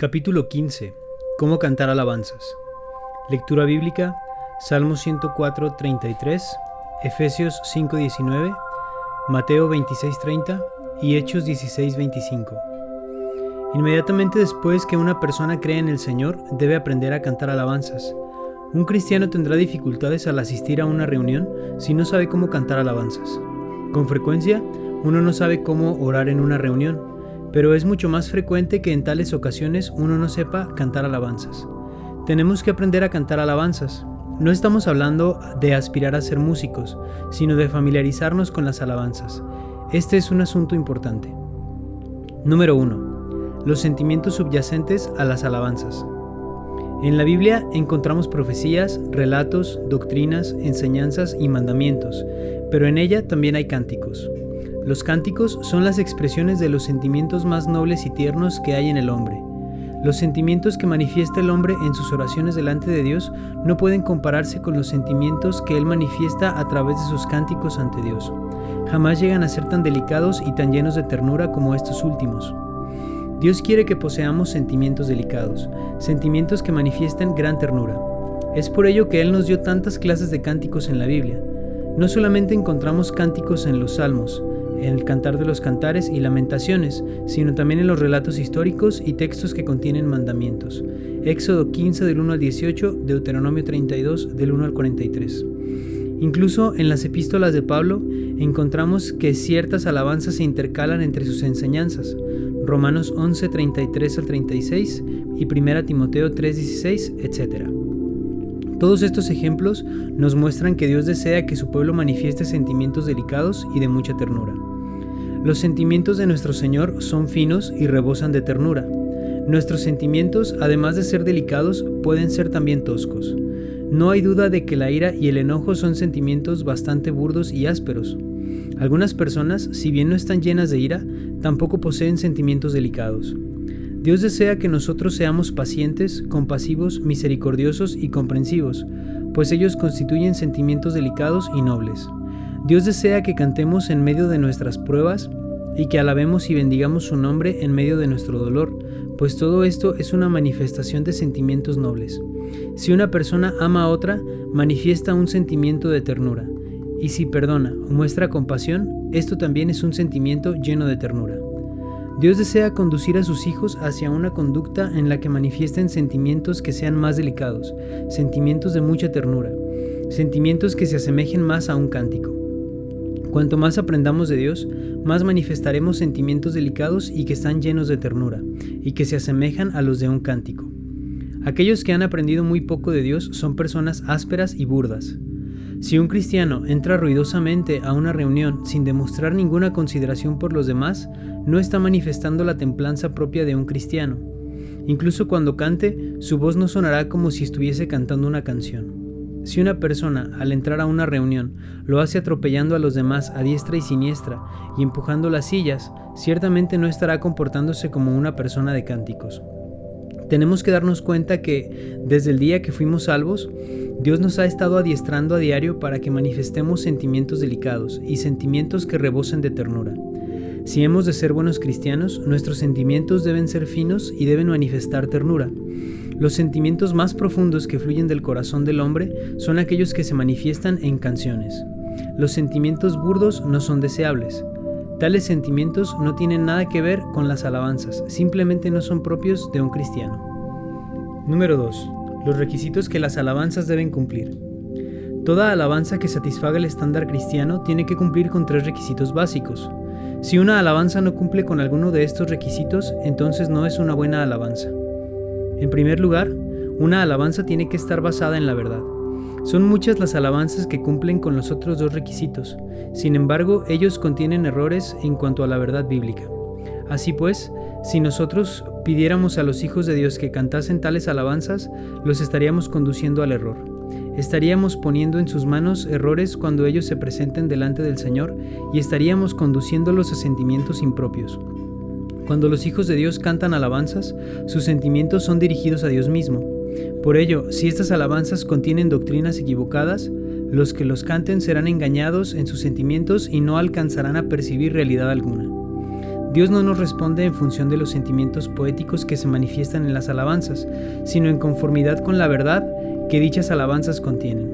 Capítulo 15. ¿Cómo cantar alabanzas? Lectura bíblica: Salmos 104:33, Efesios 5:19, Mateo 26:30 y Hechos 16:25. Inmediatamente después que una persona cree en el Señor, debe aprender a cantar alabanzas. Un cristiano tendrá dificultades al asistir a una reunión si no sabe cómo cantar alabanzas. Con frecuencia, uno no sabe cómo orar en una reunión, pero es mucho más frecuente que en tales ocasiones uno no sepa cantar alabanzas. Tenemos que aprender a cantar alabanzas. No estamos hablando de aspirar a ser músicos, sino de familiarizarnos con las alabanzas. Este es un asunto importante. Número 1. Los sentimientos subyacentes a las alabanzas. En la Biblia encontramos profecías, relatos, doctrinas, enseñanzas y mandamientos, pero en ella también hay cánticos. Los cánticos son las expresiones de los sentimientos más nobles y tiernos que hay en el hombre. Los sentimientos que manifiesta el hombre en sus oraciones delante de Dios no pueden compararse con los sentimientos que él manifiesta a través de sus cánticos ante Dios. Jamás llegan a ser tan delicados y tan llenos de ternura como estos últimos. Dios quiere que poseamos sentimientos delicados, sentimientos que manifiesten gran ternura. Es por ello que Él nos dio tantas clases de cánticos en la Biblia. No solamente encontramos cánticos en los Salmos, en el Cantar de los Cantares y Lamentaciones, sino también en los relatos históricos y textos que contienen mandamientos. Éxodo 15 del 1 al 18, Deuteronomio 32 del 1 al 43. Incluso en las epístolas de Pablo encontramos que ciertas alabanzas se intercalan entre sus enseñanzas. Romanos 11, 33 al 36 y 1 Timoteo 3, 16, etc. Todos estos ejemplos nos muestran que Dios desea que su pueblo manifieste sentimientos delicados y de mucha ternura. Los sentimientos de nuestro Señor son finos y rebosan de ternura. Nuestros sentimientos, además de ser delicados, pueden ser también toscos. No hay duda de que la ira y el enojo son sentimientos bastante burdos y ásperos. Algunas personas, si bien no están llenas de ira, tampoco poseen sentimientos delicados. Dios desea que nosotros seamos pacientes, compasivos, misericordiosos y comprensivos, pues ellos constituyen sentimientos delicados y nobles. Dios desea que cantemos en medio de nuestras pruebas y que alabemos y bendigamos su nombre en medio de nuestro dolor, pues todo esto es una manifestación de sentimientos nobles. Si una persona ama a otra, manifiesta un sentimiento de ternura, y si perdona o muestra compasión, esto también es un sentimiento lleno de ternura. Dios desea conducir a sus hijos hacia una conducta en la que manifiesten sentimientos que sean más delicados, sentimientos de mucha ternura, sentimientos que se asemejen más a un cántico. Cuanto más aprendamos de Dios, más manifestaremos sentimientos delicados y que están llenos de ternura, y que se asemejan a los de un cántico. Aquellos que han aprendido muy poco de Dios son personas ásperas y burdas. Si un cristiano entra ruidosamente a una reunión sin demostrar ninguna consideración por los demás, no está manifestando la templanza propia de un cristiano. Incluso cuando cante, su voz no sonará como si estuviese cantando una canción. Si una persona, al entrar a una reunión, lo hace atropellando a los demás a diestra y siniestra y empujando las sillas, ciertamente no estará comportándose como una persona de cánticos. Tenemos que darnos cuenta que, desde el día que fuimos salvos, Dios nos ha estado adiestrando a diario para que manifestemos sentimientos delicados y sentimientos que rebosen de ternura. Si hemos de ser buenos cristianos, nuestros sentimientos deben ser finos y deben manifestar ternura. Los sentimientos más profundos que fluyen del corazón del hombre son aquellos que se manifiestan en canciones. Los sentimientos burdos no son deseables. Tales sentimientos no tienen nada que ver con las alabanzas, simplemente no son propios de un cristiano. Número 2. Los requisitos que las alabanzas deben cumplir. Toda alabanza que satisfaga el estándar cristiano tiene que cumplir con 3 requisitos básicos. Si una alabanza no cumple con alguno de estos requisitos, entonces no es una buena alabanza. En primer lugar, una alabanza tiene que estar basada en la verdad. Son muchas las alabanzas que cumplen con los otros 2 requisitos. Sin embargo, ellos contienen errores en cuanto a la verdad bíblica. Así pues, si nosotros pidiéramos a los hijos de Dios que cantasen tales alabanzas, los estaríamos conduciendo al error. Estaríamos poniendo en sus manos errores cuando ellos se presenten delante del Señor y estaríamos conduciéndolos a sentimientos impropios. Cuando los hijos de Dios cantan alabanzas, sus sentimientos son dirigidos a Dios mismo. Por ello, si estas alabanzas contienen doctrinas equivocadas, los que los canten serán engañados en sus sentimientos y no alcanzarán a percibir realidad alguna. Dios no nos responde en función de los sentimientos poéticos que se manifiestan en las alabanzas, sino en conformidad con la verdad que dichas alabanzas contienen.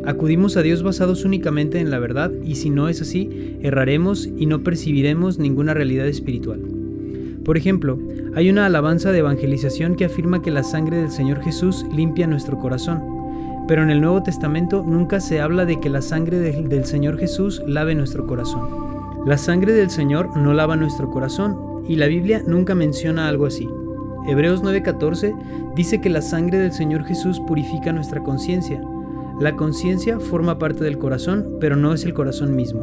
Acudimos a Dios basados únicamente en la verdad, y si no es así, erraremos y no percibiremos ninguna realidad espiritual. Por ejemplo, hay una alabanza de evangelización que afirma que la sangre del Señor Jesús limpia nuestro corazón, pero en el Nuevo Testamento nunca se habla de que la sangre del Señor Jesús lave nuestro corazón. La sangre del Señor no lava nuestro corazón, y la Biblia nunca menciona algo así. Hebreos 9:14 dice que la sangre del Señor Jesús purifica nuestra conciencia. La conciencia forma parte del corazón, pero no es el corazón mismo.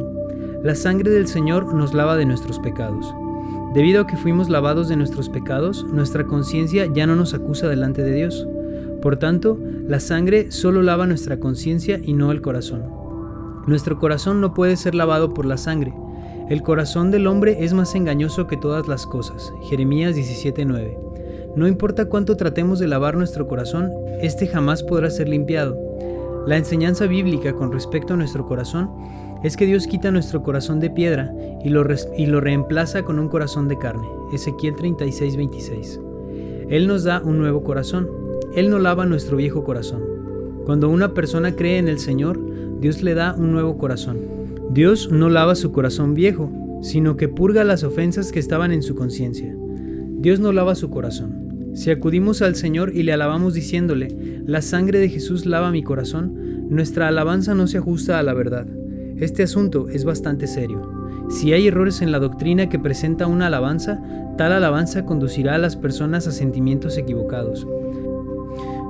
La sangre del Señor nos lava de nuestros pecados. Debido a que fuimos lavados de nuestros pecados, nuestra conciencia ya no nos acusa delante de Dios. Por tanto, la sangre solo lava nuestra conciencia y no el corazón. Nuestro corazón no puede ser lavado por la sangre. El corazón del hombre es más engañoso que todas las cosas. Jeremías 17:9. No importa cuánto tratemos de lavar nuestro corazón, este jamás podrá ser limpiado. La enseñanza bíblica con respecto a nuestro corazón es que Dios quita nuestro corazón de piedra y lo reemplaza con un corazón de carne. Ezequiel 36:26. Él nos da un nuevo corazón. Él no lava nuestro viejo corazón. Cuando una persona cree en el Señor, Dios le da un nuevo corazón. Dios no lava su corazón viejo, sino que purga las ofensas que estaban en su conciencia. Dios no lava su corazón. Si acudimos al Señor y le alabamos diciéndole, la sangre de Jesús lava mi corazón, nuestra alabanza no se ajusta a la verdad. Este asunto es bastante serio. Si hay errores en la doctrina que presenta una alabanza, tal alabanza conducirá a las personas a sentimientos equivocados.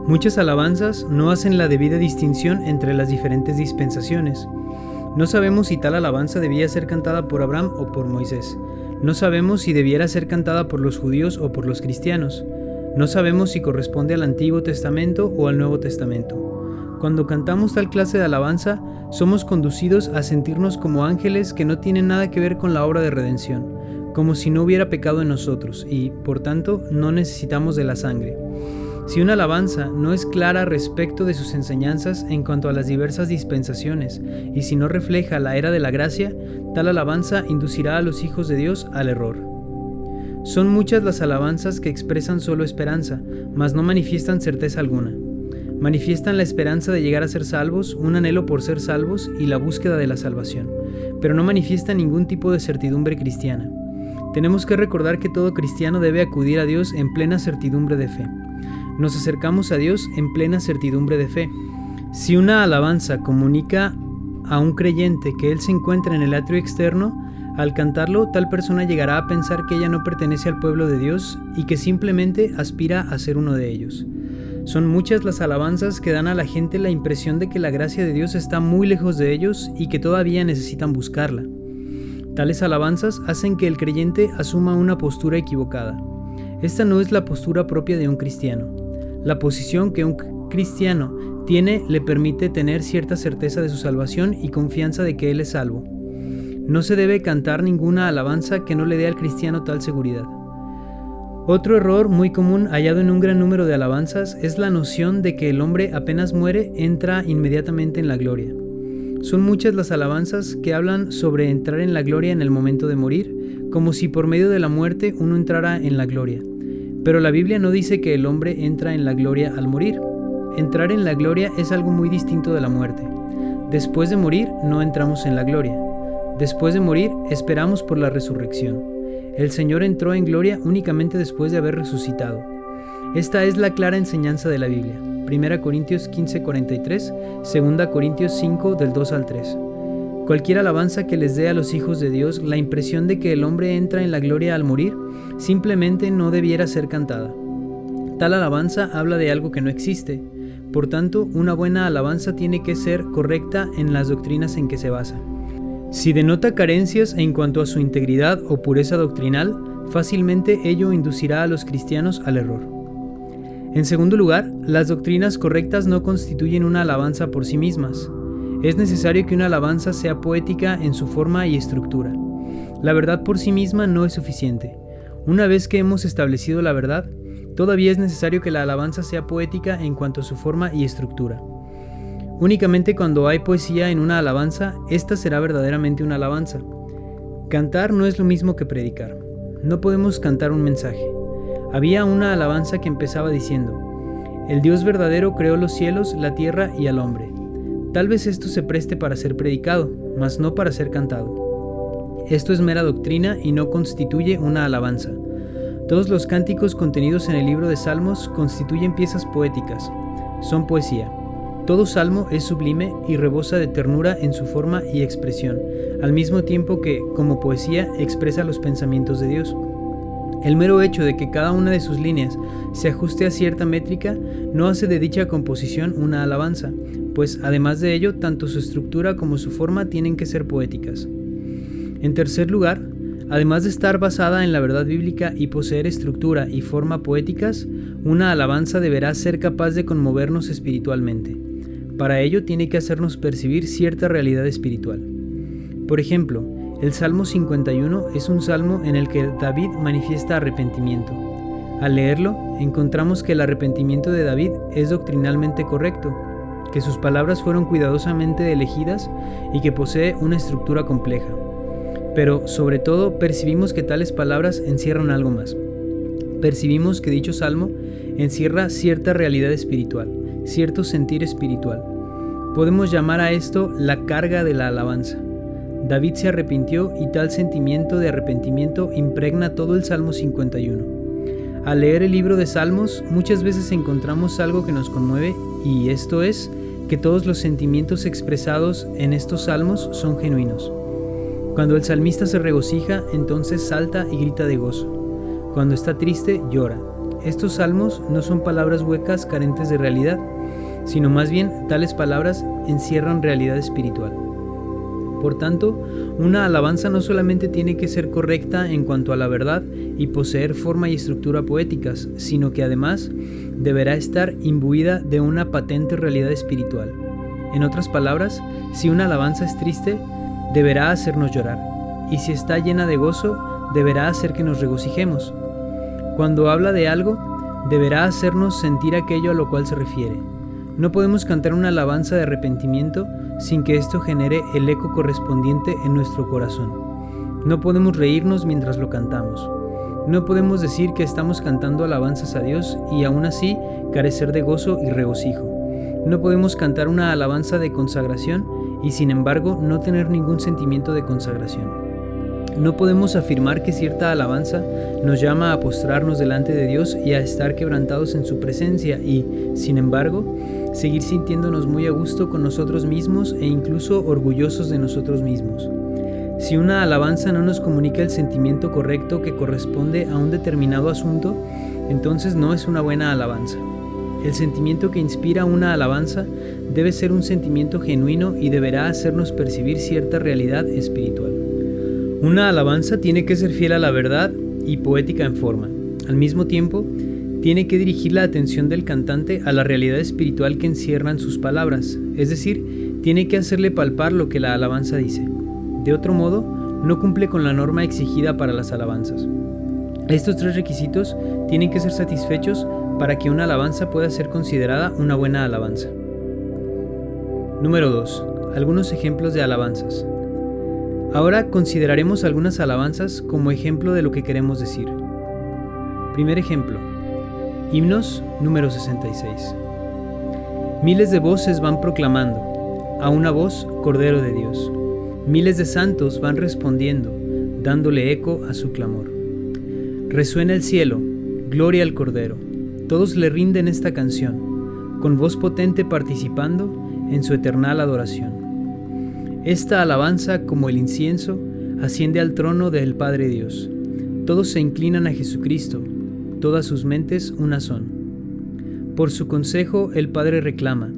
Muchas alabanzas no hacen la debida distinción entre las diferentes dispensaciones. No sabemos si tal alabanza debía ser cantada por Abraham o por Moisés. No sabemos si debiera ser cantada por los judíos o por los cristianos. No sabemos si corresponde al Antiguo Testamento o al Nuevo Testamento. Cuando cantamos tal clase de alabanza, somos conducidos a sentirnos como ángeles que no tienen nada que ver con la obra de redención, como si no hubiera pecado en nosotros y, por tanto, no necesitamos de la sangre. Si una alabanza no es clara respecto de sus enseñanzas en cuanto a las diversas dispensaciones, y si no refleja la era de la gracia, tal alabanza inducirá a los hijos de Dios al error. Son muchas las alabanzas que expresan solo esperanza, mas no manifiestan certeza alguna. Manifiestan la esperanza de llegar a ser salvos, un anhelo por ser salvos y la búsqueda de la salvación, pero no manifiestan ningún tipo de certidumbre cristiana. Tenemos que recordar que todo cristiano debe acudir a Dios en plena certidumbre de fe. Nos acercamos a Dios en plena certidumbre de fe. Si una alabanza comunica a un creyente que él se encuentra en el atrio externo, al cantarlo, tal persona llegará a pensar que ella no pertenece al pueblo de Dios y que simplemente aspira a ser uno de ellos. Son muchas las alabanzas que dan a la gente la impresión de que la gracia de Dios está muy lejos de ellos y que todavía necesitan buscarla. Tales alabanzas hacen que el creyente asuma una postura equivocada. Esta no es la postura propia de un cristiano. La posición que un cristiano tiene le permite tener cierta certeza de su salvación y confianza de que él es salvo. No se debe cantar ninguna alabanza que no le dé al cristiano tal seguridad. Otro error muy común hallado en un gran número de alabanzas es la noción de que el hombre apenas muere entra inmediatamente en la gloria. Son muchas las alabanzas que hablan sobre entrar en la gloria en el momento de morir, como si por medio de la muerte uno entrara en la gloria. Pero la Biblia no dice que el hombre entra en la gloria al morir. Entrar en la gloria es algo muy distinto de la muerte. Después de morir no entramos en la gloria. Después de morir esperamos por la resurrección. El Señor entró en gloria únicamente después de haber resucitado. Esta es la clara enseñanza de la Biblia. 1 Corintios 15:43, 2 Corintios 5 del 2 al 3. Cualquier alabanza que les dé a los hijos de Dios la impresión de que el hombre entra en la gloria al morir, simplemente no debiera ser cantada. Tal alabanza habla de algo que no existe. Por tanto, una buena alabanza tiene que ser correcta en las doctrinas en que se basa. Si denota carencias en cuanto a su integridad o pureza doctrinal, fácilmente ello inducirá a los cristianos al error. En segundo lugar, las doctrinas correctas no constituyen una alabanza por sí mismas. Es necesario que una alabanza sea poética en su forma y estructura. La verdad por sí misma no es suficiente. Una vez que hemos establecido la verdad, todavía es necesario que la alabanza sea poética en cuanto a su forma y estructura. Únicamente cuando hay poesía en una alabanza, esta será verdaderamente una alabanza. Cantar no es lo mismo que predicar. no podemos cantar un mensaje. Había una alabanza que empezaba diciendo: el Dios verdadero creó los cielos, la tierra y al hombre. Tal vez esto se preste para ser predicado, mas no para ser cantado. Esto es mera doctrina y no constituye una alabanza. Todos los cánticos contenidos en el libro de Salmos constituyen piezas poéticas, son poesía. Todo salmo es sublime y rebosa de ternura en su forma y expresión, al mismo tiempo que, como poesía, expresa los pensamientos de Dios. El mero hecho de que cada una de sus líneas se ajuste a cierta métrica no hace de dicha composición una alabanza, pues además de ello, tanto su estructura como su forma tienen que ser poéticas. En tercer lugar, además de estar basada en la verdad bíblica y poseer estructura y forma poéticas, una alabanza deberá ser capaz de conmovernos espiritualmente. Para ello tiene que hacernos percibir cierta realidad espiritual. Por ejemplo, el Salmo 51 es un salmo en el que David manifiesta arrepentimiento. Al leerlo, encontramos que el arrepentimiento de David es doctrinalmente correcto, que sus palabras fueron cuidadosamente elegidas y que posee una estructura compleja. Pero, sobre todo, percibimos que tales palabras encierran algo más. Percibimos que dicho salmo encierra cierta realidad espiritual, cierto sentir espiritual. Podemos llamar a esto la carga de la alabanza. David se arrepintió y tal sentimiento de arrepentimiento impregna todo el Salmo 51. Al leer el libro de Salmos, muchas veces encontramos algo que nos conmueve, y esto es que todos los sentimientos expresados en estos salmos son genuinos. Cuando el salmista se regocija, entonces salta y grita de gozo. Cuando está triste, llora. Estos salmos no son palabras huecas carentes de realidad, sino más bien tales palabras encierran realidad espiritual. Por tanto, una alabanza no solamente tiene que ser correcta en cuanto a la verdad y poseer forma y estructura poéticas, sino que además deberá estar imbuida de una patente realidad espiritual. En otras palabras, si una alabanza es triste, deberá hacernos llorar, y si está llena de gozo, deberá hacer que nos regocijemos. Cuando habla de algo, deberá hacernos sentir aquello a lo cual se refiere. No podemos cantar una alabanza de arrepentimiento sin que esto genere el eco correspondiente en nuestro corazón. No podemos reírnos mientras lo cantamos. No podemos decir que estamos cantando alabanzas a Dios y aún así carecer de gozo y regocijo. No podemos cantar una alabanza de consagración y sin embargo no tener ningún sentimiento de consagración. No podemos afirmar que cierta alabanza nos llama a postrarnos delante de Dios y a estar quebrantados en su presencia y, sin embargo, seguir sintiéndonos muy a gusto con nosotros mismos e incluso orgullosos de nosotros mismos. Si una alabanza no nos comunica el sentimiento correcto que corresponde a un determinado asunto, entonces no es una buena alabanza. El sentimiento que inspira una alabanza debe ser un sentimiento genuino y deberá hacernos percibir cierta realidad espiritual. Una alabanza tiene que ser fiel a la verdad y poética en forma. Al mismo tiempo, tiene que dirigir la atención del cantante a la realidad espiritual que encierran sus palabras, es decir, tiene que hacerle palpar lo que la alabanza dice. De otro modo, no cumple con la norma exigida para las alabanzas. Estos tres requisitos tienen que ser satisfechos para que una alabanza pueda ser considerada una buena alabanza. Número 2. Algunos ejemplos de alabanzas. Ahora consideraremos algunas alabanzas como ejemplo de lo que queremos decir. Primer ejemplo. Himnos número 66. Miles de voces van proclamando, a una voz, Cordero de Dios. Miles de santos van respondiendo, dándole eco a su clamor. Resuena el cielo, gloria al Cordero. Todos le rinden esta canción, con voz potente participando en su eternal adoración. Esta alabanza, como el incienso, asciende al trono del Padre Dios. Todos se inclinan a Jesucristo, todas sus mentes una son. Por su consejo el Padre reclama,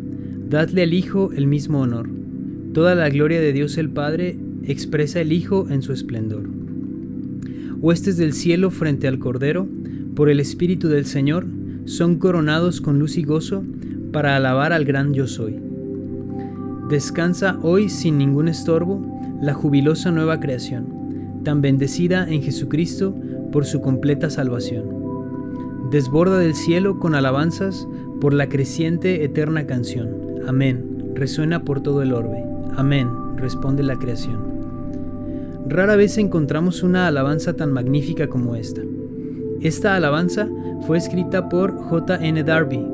dadle al Hijo el mismo honor. Toda la gloria de Dios el Padre expresa el Hijo en su esplendor. Huestes del cielo frente al Cordero, por el Espíritu del Señor, son coronados con luz y gozo para alabar al gran Yo Soy. Descansa hoy sin ningún estorbo la jubilosa nueva creación, tan bendecida en Jesucristo por su completa salvación. Desborda del cielo con alabanzas por la creciente eterna canción. Amén. Resuena por todo el orbe. Amén. Responde la creación. Rara vez encontramos una alabanza tan magnífica como esta. Esta alabanza fue escrita por J.N. Darby.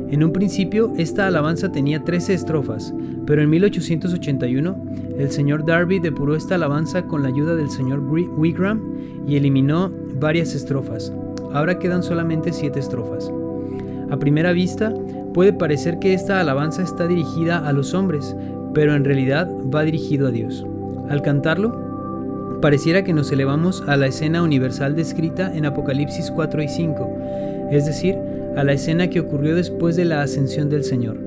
En un principio, esta alabanza tenía 13 estrofas, pero en 1881, el señor Darby depuró esta alabanza con la ayuda del señor Wigram y eliminó varias estrofas. Ahora quedan solamente 7 estrofas. A primera vista, puede parecer que esta alabanza está dirigida a los hombres, pero en realidad va dirigido a Dios. Al cantarlo, pareciera que nos elevamos a la escena universal descrita en Apocalipsis 4 y 5, es decir, a la escena que ocurrió después de la ascensión del Señor.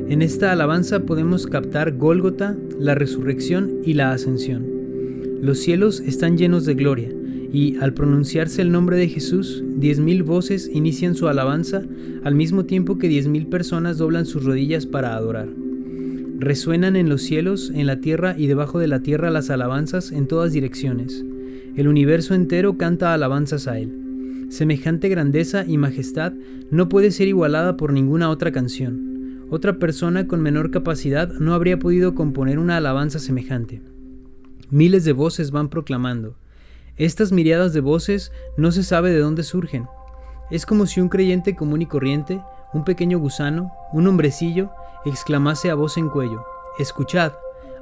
En esta alabanza podemos captar Gólgota, la resurrección y la ascensión. Los cielos están llenos de gloria, y al pronunciarse el nombre de Jesús, 10,000 voces inician su alabanza al mismo tiempo que 10,000 personas doblan sus rodillas para adorar. Resuenan en los cielos, en la tierra y debajo de la tierra las alabanzas en todas direcciones. El universo entero canta alabanzas a Él. Semejante grandeza y majestad no puede ser igualada por ninguna otra canción. Otra persona con menor capacidad no habría podido componer una alabanza semejante. Miles de voces van proclamando. Estas miriadas de voces no se sabe de dónde surgen. Es como si un creyente común y corriente, un pequeño gusano, un hombrecillo, exclamase a voz en cuello: «Escuchad,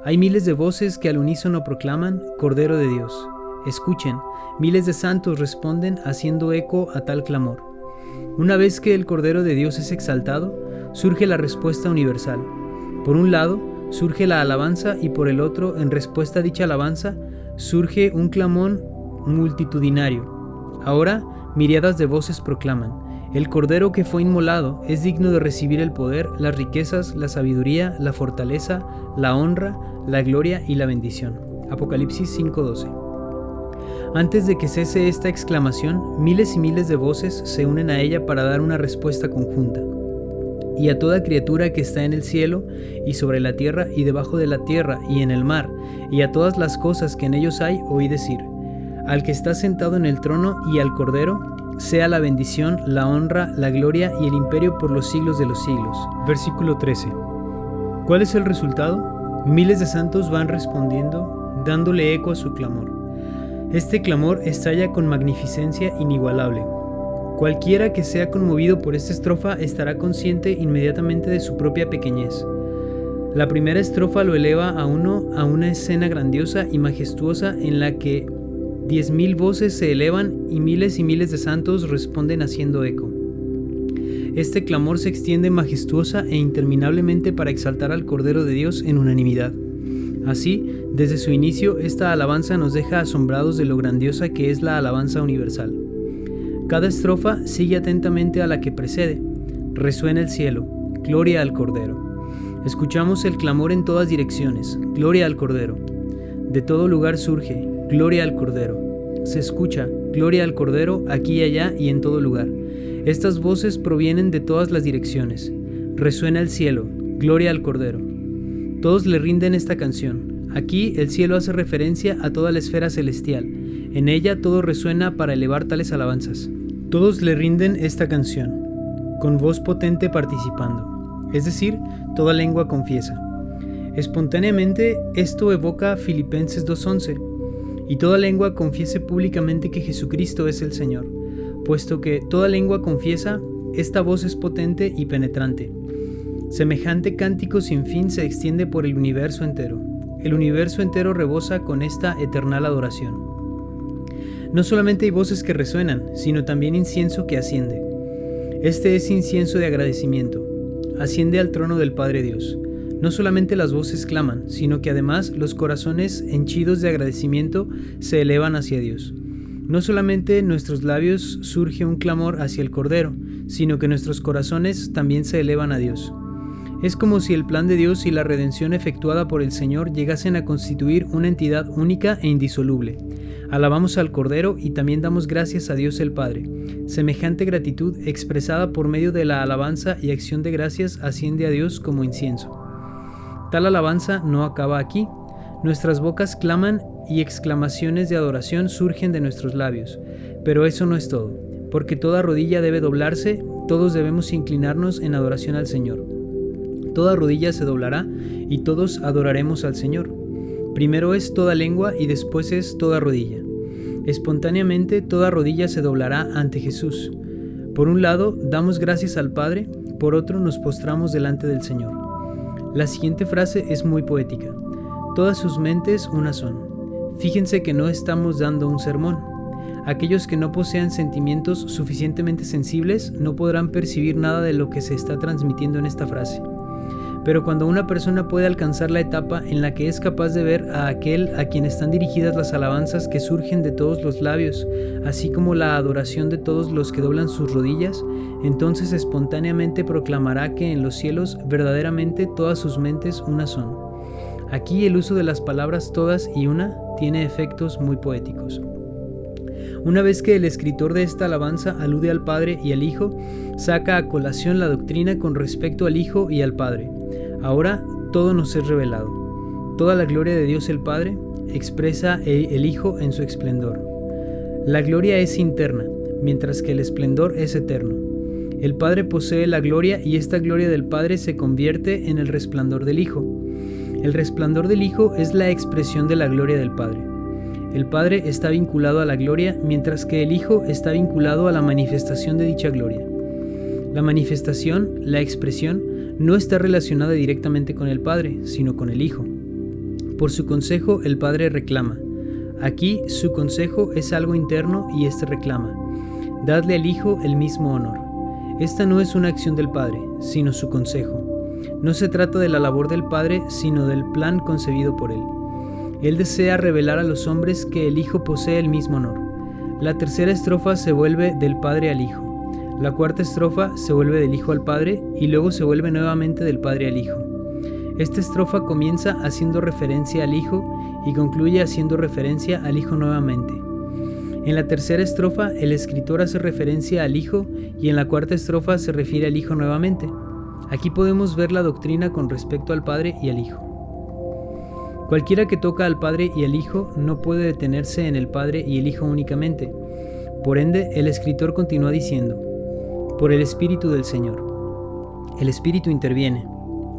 hay miles de voces que al unísono proclaman, Cordero de Dios. Escuchen, miles de santos responden haciendo eco a tal clamor». Una vez que el Cordero de Dios es exaltado, surge la respuesta universal. Por un lado, surge la alabanza y por el otro, en respuesta a dicha alabanza, surge un clamor multitudinario. Ahora, miriadas de voces proclaman: el Cordero que fue inmolado es digno de recibir el poder, las riquezas, la sabiduría, la fortaleza, la honra, la gloria y la bendición. Apocalipsis 5:12. Antes de que cese esta exclamación, miles y miles de voces se unen a ella para dar una respuesta conjunta. Y a toda criatura que está en el cielo, y sobre la tierra, y debajo de la tierra, y en el mar, y a todas las cosas que en ellos hay, oí decir: al que está sentado en el trono y al Cordero, sea la bendición, la honra, la gloria y el imperio por los siglos de los siglos. Versículo 13. ¿Cuál es el resultado? Miles de santos van respondiendo, dándole eco a su clamor. Este clamor estalla con magnificencia inigualable. Cualquiera que sea conmovido por esta estrofa estará consciente inmediatamente de su propia pequeñez. La primera estrofa lo eleva a uno a una escena grandiosa y majestuosa en la que 10,000 voces se elevan y miles de santos responden haciendo eco. Este clamor se extiende majestuosa e interminablemente para exaltar al Cordero de Dios en unanimidad. Así, desde su inicio, esta alabanza nos deja asombrados de lo grandiosa que es la alabanza universal. Cada estrofa sigue atentamente a la que precede. Resuena el cielo, gloria al Cordero. Escuchamos el clamor en todas direcciones, gloria al Cordero. De todo lugar surge, gloria al Cordero. Se escucha, gloria al Cordero, aquí y allá y en todo lugar. Estas voces provienen de todas las direcciones. Resuena el cielo, gloria al Cordero. Todos le rinden esta canción. Aquí el cielo hace referencia a toda la esfera celestial. En ella todo resuena para elevar tales alabanzas. Todos le rinden esta canción, con voz potente participando. Es decir, toda lengua confiesa. Espontáneamente, esto evoca Filipenses 2:11. Y toda lengua confiese públicamente que Jesucristo es el Señor. Puesto que toda lengua confiesa, esta voz es potente y penetrante. Semejante cántico sin fin se extiende por el universo entero. El universo entero rebosa con esta eternal adoración. No solamente hay voces que resuenan, sino también incienso que asciende. Este es incienso de agradecimiento. Asciende al trono del Padre Dios. No solamente las voces claman, sino que además los corazones henchidos de agradecimiento se elevan hacia Dios. No solamente en nuestros labios surge un clamor hacia el Cordero, sino que nuestros corazones también se elevan a Dios. Es como si el plan de Dios y la redención efectuada por el Señor llegasen a constituir una entidad única e indisoluble. Alabamos al Cordero y también damos gracias a Dios el Padre. Semejante gratitud expresada por medio de la alabanza y acción de gracias asciende a Dios como incienso. Tal alabanza no acaba aquí. Nuestras bocas claman y exclamaciones de adoración surgen de nuestros labios. Pero eso no es todo, porque toda rodilla debe doblarse, todos debemos inclinarnos en adoración al Señor. Toda rodilla se doblará y todos adoraremos al Señor. Primero es toda lengua y después es toda rodilla. Espontáneamente toda rodilla se doblará ante Jesús. Por un lado, damos gracias al Padre, por otro nos postramos delante del Señor. La siguiente frase es muy poética. Todas sus mentes una son. Fíjense que no estamos dando un sermón. Aquellos que no posean sentimientos suficientemente sensibles no podrán percibir nada de lo que se está transmitiendo en esta frase. Pero cuando una persona puede alcanzar la etapa en la que es capaz de ver a aquel a quien están dirigidas las alabanzas que surgen de todos los labios, así como la adoración de todos los que doblan sus rodillas, entonces espontáneamente proclamará que en los cielos verdaderamente todas sus mentes una son. Aquí el uso de las palabras todas y una tiene efectos muy poéticos. Una vez que el escritor de esta alabanza alude al Padre y al Hijo, saca a colación la doctrina con respecto al Hijo y al Padre. Ahora todo nos es revelado. Toda la gloria de Dios el Padre expresa el Hijo en su esplendor. La gloria es interna, mientras que el esplendor es eterno. El Padre posee la gloria y esta gloria del Padre se convierte en el resplandor del Hijo. El resplandor del Hijo es la expresión de la gloria del Padre. El Padre está vinculado a la gloria, mientras que el Hijo está vinculado a la manifestación de dicha gloria. La manifestación, la expresión, no está relacionada directamente con el Padre, sino con el Hijo. Por su consejo, el Padre reclama. Aquí, su consejo es algo interno y éste reclama. Dadle al Hijo el mismo honor. Esta no es una acción del Padre, sino su consejo. No se trata de la labor del Padre, sino del plan concebido por Él. Él desea revelar a los hombres que el Hijo posee el mismo honor. La tercera estrofa se vuelve del Padre al Hijo. La cuarta estrofa se vuelve del Hijo al Padre y luego se vuelve nuevamente del Padre al Hijo. Esta estrofa comienza haciendo referencia al Hijo y concluye haciendo referencia al Hijo nuevamente. En la tercera estrofa el escritor hace referencia al Hijo y en la cuarta estrofa se refiere al Hijo nuevamente. Aquí podemos ver la doctrina con respecto al Padre y al Hijo. Cualquiera que toca al Padre y al Hijo no puede detenerse en el Padre y el Hijo únicamente. Por ende, el escritor continúa diciendo: por el Espíritu del Señor. El Espíritu interviene.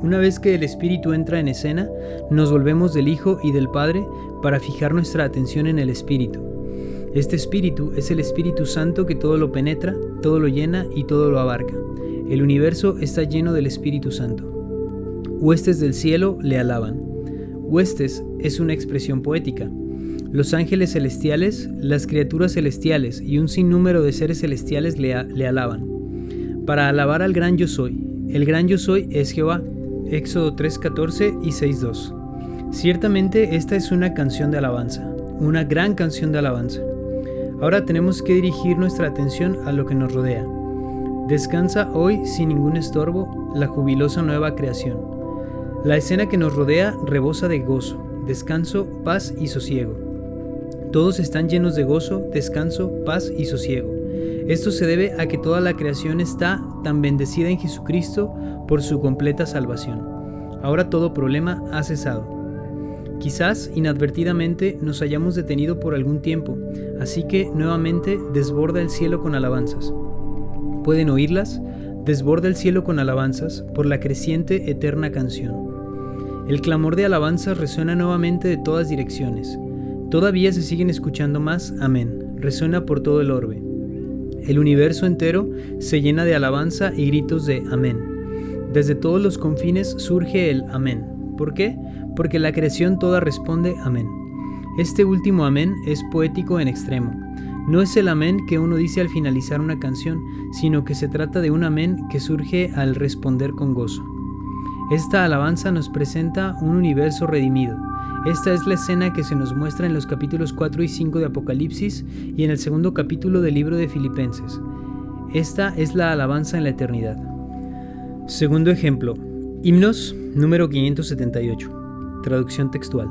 Una vez que el Espíritu entra en escena, nos volvemos del Hijo y del Padre para fijar nuestra atención en el Espíritu. Este Espíritu es el Espíritu Santo que todo lo penetra, todo lo llena y todo lo abarca. El universo está lleno del Espíritu Santo. Huestes del cielo le alaban. Huestes es una expresión poética. Los ángeles celestiales, las criaturas celestiales y un sinnúmero de seres celestiales le alaban. Para alabar al gran yo soy. El gran yo soy es Jehová. Éxodo 3:14 y 6:2. Ciertamente esta es una canción de alabanza, una gran canción de alabanza. Ahora tenemos que dirigir nuestra atención a lo que nos rodea. Descansa hoy sin ningún estorbo la jubilosa nueva creación. La escena que nos rodea rebosa de gozo, descanso, paz y sosiego. Todos están llenos de gozo, descanso, paz y sosiego. Esto se debe a que toda la creación está tan bendecida en Jesucristo por su completa salvación. Ahora todo problema ha cesado. Quizás inadvertidamente nos hayamos detenido por algún tiempo, así que nuevamente desborda el cielo con alabanzas. ¿Pueden oírlas? Desborda el cielo con alabanzas por la creciente eterna canción. El clamor de alabanzas resuena nuevamente de todas direcciones. Todavía se siguen escuchando más amén, resuena por todo el orbe. El universo entero se llena de alabanza y gritos de amén. Desde todos los confines surge el amén. ¿Por qué? Porque la creación toda responde amén. Este último amén es poético en extremo. No es el amén que uno dice al finalizar una canción, sino que se trata de un amén que surge al responder con gozo. Esta alabanza nos presenta un universo redimido. Esta es la escena que se nos muestra en los capítulos 4 y 5 de Apocalipsis y en el segundo capítulo del libro de Filipenses. Esta es la alabanza en la eternidad. Segundo ejemplo, himnos número 578, traducción textual.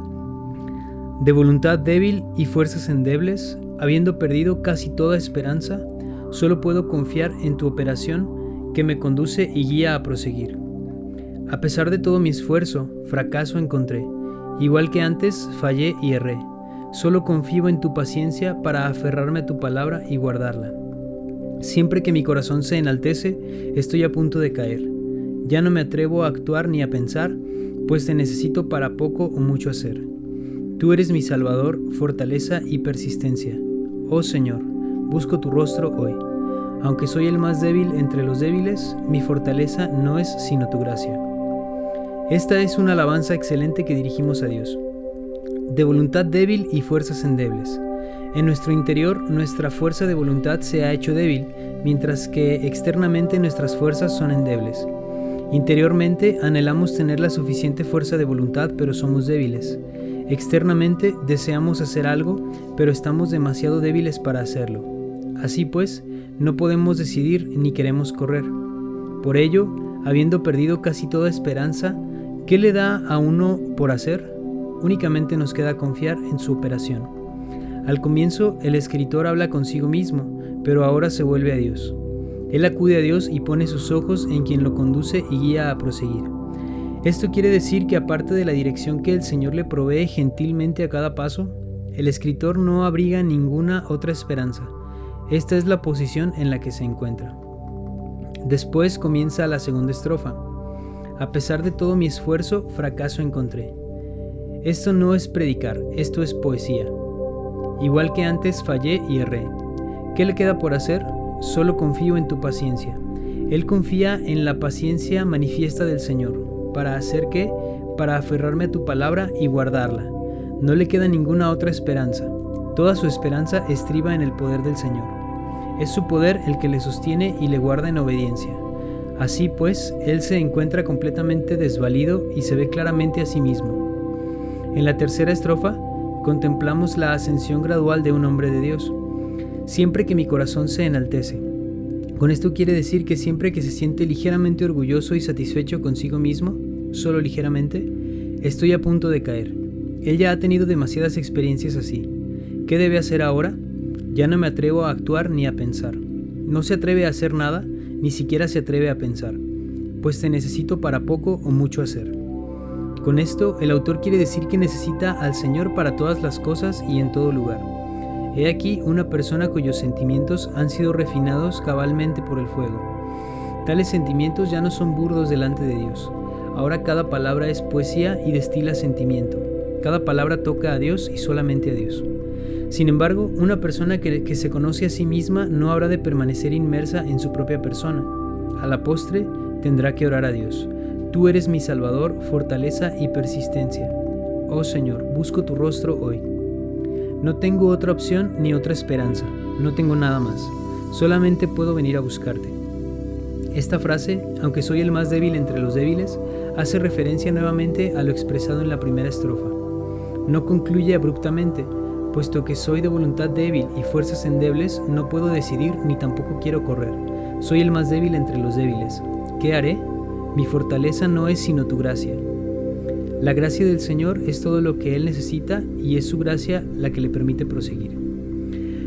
De voluntad débil y fuerzas endebles, habiendo perdido casi toda esperanza, solo puedo confiar en tu operación que me conduce y guía a proseguir. A pesar de todo mi esfuerzo, fracaso encontré. Igual que antes, fallé y erré. Solo confío en tu paciencia para aferrarme a tu palabra y guardarla. Siempre que mi corazón se enaltece, estoy a punto de caer. Ya no me atrevo a actuar ni a pensar, pues te necesito para poco o mucho hacer. Tú eres mi Salvador, fortaleza y persistencia. Oh Señor, busco tu rostro hoy. Aunque soy el más débil entre los débiles, mi fortaleza no es sino tu gracia. Esta es una alabanza excelente que dirigimos a Dios. De voluntad débil y fuerzas endebles. En nuestro interior, nuestra fuerza de voluntad se ha hecho débil, mientras que externamente nuestras fuerzas son endebles. Interiormente anhelamos tener la suficiente fuerza de voluntad, pero somos débiles. Externamente deseamos hacer algo, pero estamos demasiado débiles para hacerlo. Así pues, no podemos decidir ni queremos correr. Por ello, habiendo perdido casi toda esperanza, ¿qué le da a uno por hacer? Únicamente nos queda confiar en su operación. Al comienzo, el escritor habla consigo mismo, pero ahora se vuelve a Dios. Él acude a Dios y pone sus ojos en quien lo conduce y guía a proseguir. Esto quiere decir que aparte de la dirección que el Señor le provee gentilmente a cada paso, el escritor no abriga ninguna otra esperanza. Esta es la posición en la que se encuentra. Después comienza la segunda estrofa. A pesar de todo mi esfuerzo, fracaso encontré. Esto no es predicar, esto es poesía. Igual que antes fallé y erré. ¿Qué le queda por hacer? Solo confío en tu paciencia. Él confía en la paciencia manifiesta del Señor. ¿Para hacer qué? Para aferrarme a tu palabra y guardarla. No le queda ninguna otra esperanza. Toda su esperanza estriba en el poder del Señor. Es su poder el que le sostiene y le guarda en obediencia. Así pues, él se encuentra completamente desvalido y se ve claramente a sí mismo. En la tercera estrofa, contemplamos la ascensión gradual de un hombre de Dios. Siempre que mi corazón se enaltece. Con esto quiere decir que siempre que se siente ligeramente orgulloso y satisfecho consigo mismo, solo ligeramente, estoy a punto de caer. Él ya ha tenido demasiadas experiencias así. ¿Qué debe hacer ahora? Ya no me atrevo a actuar ni a pensar. No se atreve a hacer nada, ni siquiera se atreve a pensar, pues te necesito para poco o mucho hacer. Con esto, el autor quiere decir que necesita al Señor para todas las cosas y en todo lugar. He aquí una persona cuyos sentimientos han sido refinados cabalmente por el fuego. Tales sentimientos ya no son burdos delante de Dios. Ahora cada palabra es poesía y destila sentimiento. Cada palabra toca a Dios y solamente a Dios. Sin embargo, una persona que se conoce a sí misma no habrá de permanecer inmersa en su propia persona. A la postre, tendrá que orar a Dios. Tú eres mi Salvador, fortaleza y persistencia. Oh Señor, busco tu rostro hoy. No tengo otra opción ni otra esperanza, no tengo nada más, solamente puedo venir a buscarte. Esta frase, aunque soy el más débil entre los débiles, hace referencia nuevamente a lo expresado en la primera estrofa. No concluye abruptamente, puesto que soy de voluntad débil y fuerzas endebles, no puedo decidir ni tampoco quiero correr. Soy el más débil entre los débiles. ¿Qué haré? Mi fortaleza no es sino tu gracia. La gracia del Señor es todo lo que Él necesita y es su gracia la que le permite proseguir.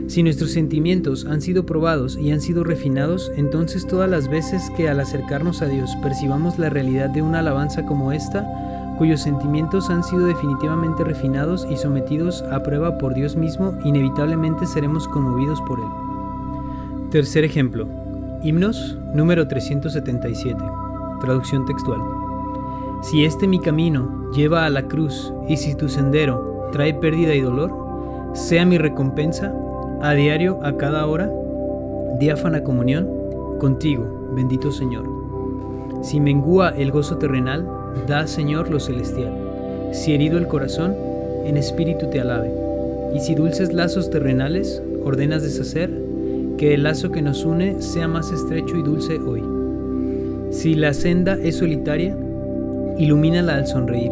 Si nuestros sentimientos han sido probados y han sido refinados, entonces todas las veces que al acercarnos a Dios percibamos la realidad de una alabanza como esta, cuyos sentimientos han sido definitivamente refinados y sometidos a prueba por Dios mismo, inevitablemente seremos conmovidos por Él. Tercer ejemplo. Himnos número 377. Traducción textual. Si este mi camino lleva a la cruz y si tu sendero trae pérdida y dolor, sea mi recompensa, a diario, a cada hora, diáfana comunión, contigo, bendito Señor. Si mengúa el gozo terrenal, da, Señor, lo celestial. Si herido el corazón, en espíritu te alabe. Y si dulces lazos terrenales ordenas deshacer, que el lazo que nos une sea más estrecho y dulce hoy. Si la senda es solitaria, ilumínala al sonreír.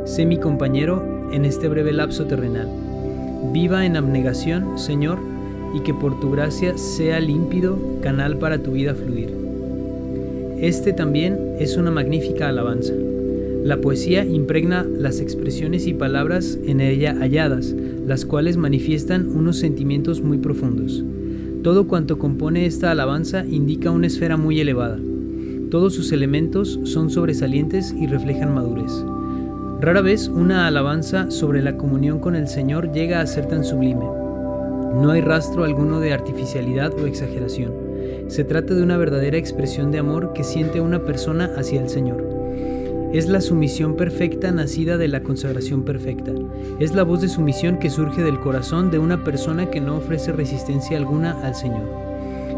Sé mi compañero en este breve lapso terrenal. Viva en abnegación, Señor, y que por tu gracia sea límpido canal para tu vida fluir. Este también es una magnífica alabanza. La poesía impregna las expresiones y palabras en ella halladas, las cuales manifiestan unos sentimientos muy profundos. Todo cuanto compone esta alabanza indica una esfera muy elevada. Todos sus elementos son sobresalientes y reflejan madurez. Rara vez una alabanza sobre la comunión con el Señor llega a ser tan sublime. No hay rastro alguno de artificialidad o exageración. Se trata de una verdadera expresión de amor que siente una persona hacia el Señor. Es la sumisión perfecta nacida de la consagración perfecta. Es la voz de sumisión que surge del corazón de una persona que no ofrece resistencia alguna al Señor.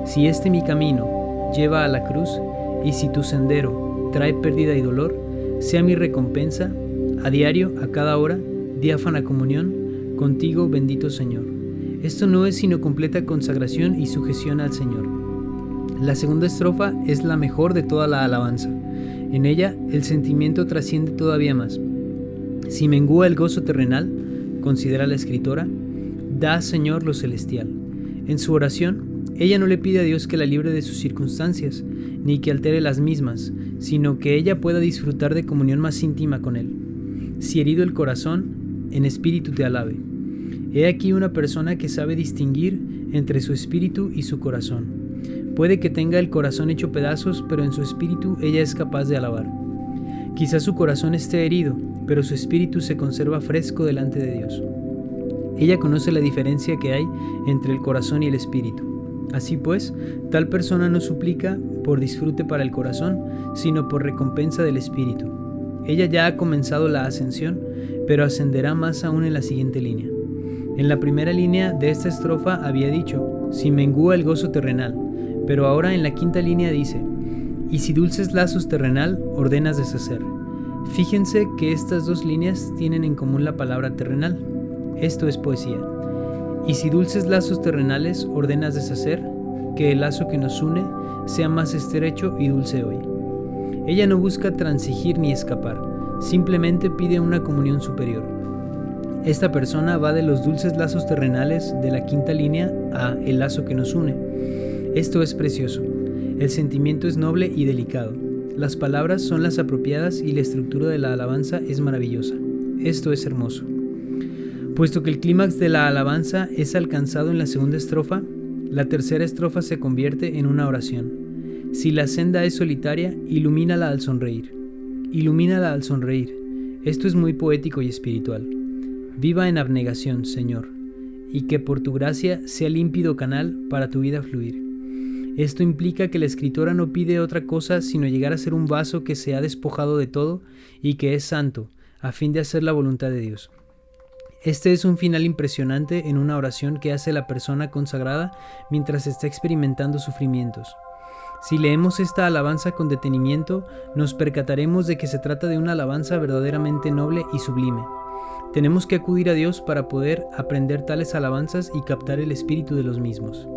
Si este mi camino lleva a la cruz, y si tu sendero trae pérdida y dolor, sea mi recompensa, a diario, a cada hora, diáfana comunión, contigo, bendito Señor. Esto no es sino completa consagración y sujeción al Señor. La segunda estrofa es la mejor de toda la alabanza. En ella, el sentimiento trasciende todavía más. Si mengua el gozo terrenal, considera la escritora, da, Señor, lo celestial. En su oración, ella no le pide a Dios que la libre de sus circunstancias, ni que altere las mismas, sino que ella pueda disfrutar de comunión más íntima con Él. Si herido el corazón, en espíritu te alabe. He aquí una persona que sabe distinguir entre su espíritu y su corazón. Puede que tenga el corazón hecho pedazos, pero en su espíritu ella es capaz de alabar. Quizás su corazón esté herido, pero su espíritu se conserva fresco delante de Dios. Ella conoce la diferencia que hay entre el corazón y el espíritu. Así pues, tal persona no suplica por disfrute para el corazón, sino por recompensa del espíritu. Ella ya ha comenzado la ascensión, pero ascenderá más aún en la siguiente línea. En la primera línea de esta estrofa había dicho, si mengua el gozo terrenal, pero ahora en la quinta línea dice, y si dulces lazos terrenal ordenas deshacer. Fíjense que estas dos líneas tienen en común la palabra terrenal. Esto es poesía. Y si dulces lazos terrenales ordenas deshacer, que el lazo que nos une sea más estrecho y dulce hoy. Ella no busca transigir ni escapar, simplemente pide una comunión superior. Esta persona va de los dulces lazos terrenales de la quinta línea a el lazo que nos une. Esto es precioso. El sentimiento es noble y delicado. Las palabras son las apropiadas y la estructura de la alabanza es maravillosa. Esto es hermoso. Puesto que el clímax de la alabanza es alcanzado en la segunda estrofa, la tercera estrofa se convierte en una oración. Si la senda es solitaria, ilumínala al sonreír. Ilumínala al sonreír. Esto es muy poético y espiritual. Viva en abnegación, Señor, y que por tu gracia sea límpido canal para tu vida fluir. Esto implica que la escritora no pide otra cosa sino llegar a ser un vaso que se ha despojado de todo y que es santo, a fin de hacer la voluntad de Dios. Este es un final impresionante en una oración que hace la persona consagrada mientras está experimentando sufrimientos. Si leemos esta alabanza con detenimiento, nos percataremos de que se trata de una alabanza verdaderamente noble y sublime. Tenemos que acudir a Dios para poder aprender tales alabanzas y captar el espíritu de los mismos.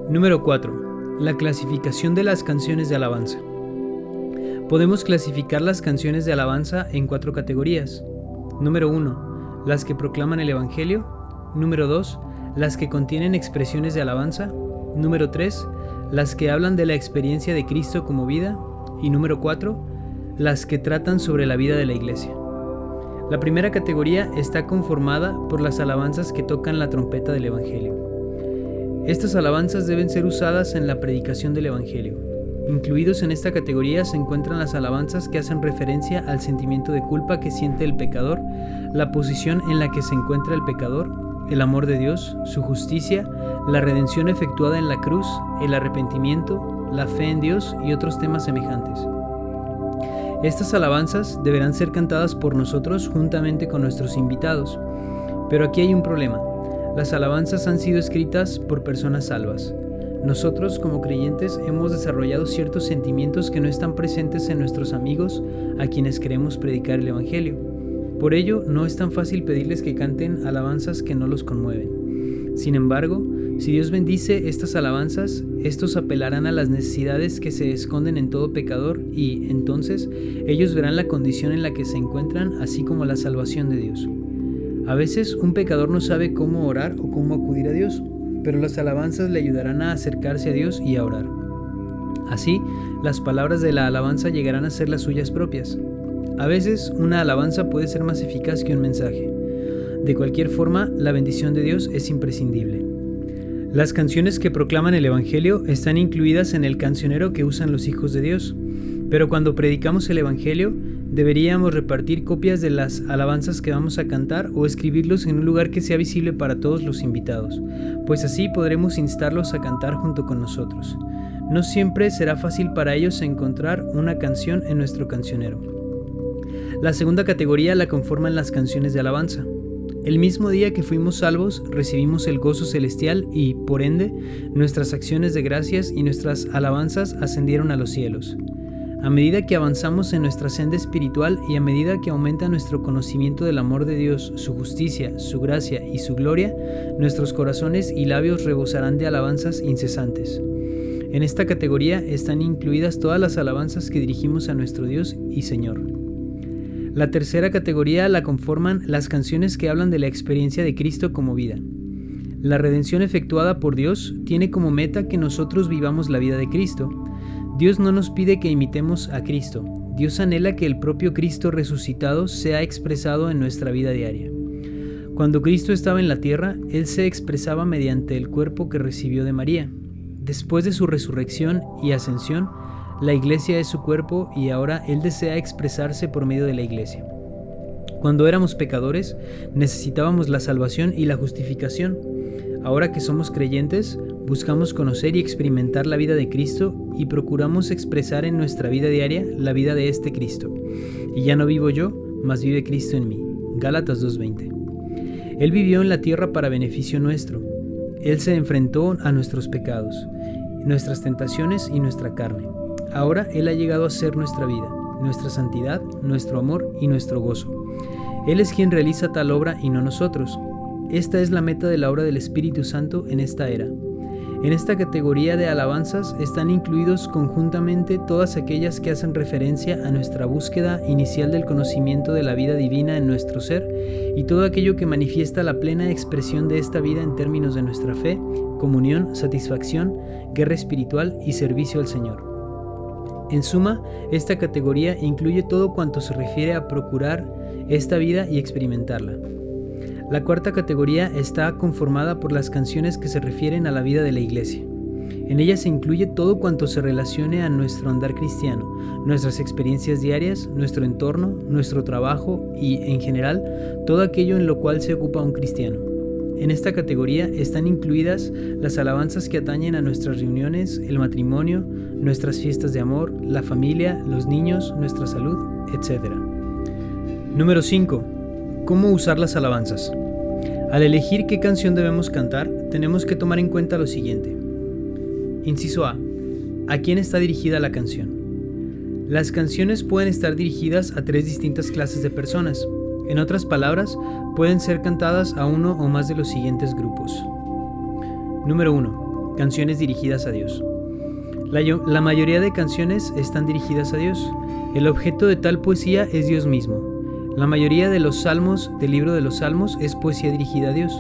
Número 4. La clasificación de las canciones de alabanza. Podemos clasificar las canciones de alabanza en 4 categorías. Número 1. Las que proclaman el Evangelio. Número 2. Las que contienen expresiones de alabanza. Número 3. Las que hablan de la experiencia de Cristo como vida. Y número 4. Las que tratan sobre la vida de la Iglesia. La primera categoría está conformada por las alabanzas que tocan la trompeta del Evangelio. Estas alabanzas deben ser usadas en la predicación del Evangelio. Incluidos en esta categoría se encuentran las alabanzas que hacen referencia al sentimiento de culpa que siente el pecador, la posición en la que se encuentra el pecador, el amor de Dios, su justicia, la redención efectuada en la cruz, el arrepentimiento, la fe en Dios y otros temas semejantes. Estas alabanzas deberán ser cantadas por nosotros juntamente con nuestros invitados. Pero aquí hay un problema. Las alabanzas han sido escritas por personas salvas. Nosotros, como creyentes, hemos desarrollado ciertos sentimientos que no están presentes en nuestros amigos a quienes queremos predicar el Evangelio. Por ello, no es tan fácil pedirles que canten alabanzas que no los conmueven. Sin embargo, si Dios bendice estas alabanzas, estos apelarán a las necesidades que se esconden en todo pecador y, entonces, ellos verán la condición en la que se encuentran, así como la salvación de Dios. A veces, un pecador no sabe cómo orar o cómo acudir a Dios, pero las alabanzas le ayudarán a acercarse a Dios y a orar. Así, las palabras de la alabanza llegarán a ser las suyas propias. A veces, una alabanza puede ser más eficaz que un mensaje. De cualquier forma, la bendición de Dios es imprescindible. Las canciones que proclaman el Evangelio están incluidas en el cancionero que usan los hijos de Dios, pero cuando predicamos el Evangelio, deberíamos repartir copias de las alabanzas que vamos a cantar o escribirlos en un lugar que sea visible para todos los invitados, pues así podremos instarlos a cantar junto con nosotros. No siempre será fácil para ellos encontrar una canción en nuestro cancionero. La segunda categoría la conforman las canciones de alabanza. El mismo día que fuimos salvos, recibimos el gozo celestial y, por ende, nuestras acciones de gracias y nuestras alabanzas ascendieron a los cielos. A medida que avanzamos en nuestra senda espiritual y a medida que aumenta nuestro conocimiento del amor de Dios, su justicia, su gracia y su gloria, nuestros corazones y labios rebosarán de alabanzas incesantes. En esta categoría están incluidas todas las alabanzas que dirigimos a nuestro Dios y Señor. La tercera categoría la conforman las canciones que hablan de la experiencia de Cristo como vida. La redención efectuada por Dios tiene como meta que nosotros vivamos la vida de Cristo. Dios no nos pide que imitemos a Cristo. Dios anhela que el propio Cristo resucitado sea expresado en nuestra vida diaria. Cuando Cristo estaba en la tierra, Él se expresaba mediante el cuerpo que recibió de María. Después de su resurrección y ascensión, la iglesia es su cuerpo y ahora Él desea expresarse por medio de la iglesia. Cuando éramos pecadores, necesitábamos la salvación y la justificación. Ahora que somos creyentes, buscamos conocer y experimentar la vida de Cristo y procuramos expresar en nuestra vida diaria la vida de este Cristo. Y ya no vivo yo, mas vive Cristo en mí. Gálatas 2:20. Él vivió en la tierra para beneficio nuestro. Él se enfrentó a nuestros pecados, nuestras tentaciones y nuestra carne. Ahora Él ha llegado a ser nuestra vida, nuestra santidad, nuestro amor y nuestro gozo. Él es quien realiza tal obra y no nosotros. Esta es la meta de la obra del Espíritu Santo en esta era. En esta categoría de alabanzas están incluidos conjuntamente todas aquellas que hacen referencia a nuestra búsqueda inicial del conocimiento de la vida divina en nuestro ser y todo aquello que manifiesta la plena expresión de esta vida en términos de nuestra fe, comunión, satisfacción, guerra espiritual y servicio al Señor. En suma, esta categoría incluye todo cuanto se refiere a procurar esta vida y experimentarla. La cuarta categoría está conformada por las canciones que se refieren a la vida de la iglesia. En ella se incluye todo cuanto se relacione a nuestro andar cristiano, nuestras experiencias diarias, nuestro entorno, nuestro trabajo y, en general, todo aquello en lo cual se ocupa un cristiano. En esta categoría están incluidas las alabanzas que atañen a nuestras reuniones, el matrimonio, nuestras fiestas de amor, la familia, los niños, nuestra salud, etc. Número 5. ¿Cómo usar las alabanzas? Al elegir qué canción debemos cantar, tenemos que tomar en cuenta lo siguiente. Inciso A. ¿A quién está dirigida la canción? Las canciones pueden estar dirigidas a 3 distintas clases de personas. En otras palabras, pueden ser cantadas a uno o más de los siguientes grupos. Número 1. Canciones dirigidas a Dios. La mayoría de canciones están dirigidas a Dios. El objeto de tal poesía es Dios mismo. La mayoría de los salmos del libro de los Salmos es poesía dirigida a Dios.